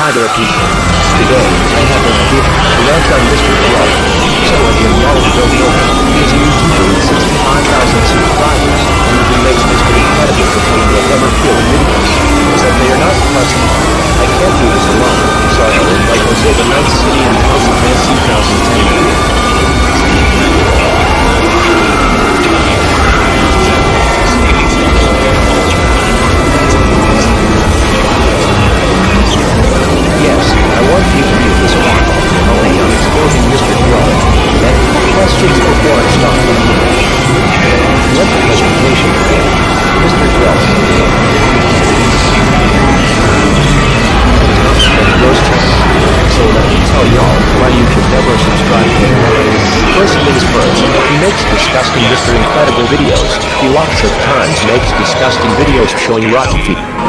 Hi there people. Today, I have an idea to launch on Mr. Club. Some of you already don't know him. He is a YouTuber with 65,000 subscribers, and he makes Mr. Incredible contain the ever feeling videos. Except they are not custom. I can't do this alone, so I will invite Jose the Ninth City and Puzzle Man 2010. Yes, I want you to view this one. Only I'm exposing Mr. Crow. And questions before I start. Let the presentation begin. Mr. Crow. Roast him. So let me tell y'all why you should never subscribe to him. First things first, he makes disgusting Mr. Incredible videos. He lots of times makes disgusting videos showing rotten feet.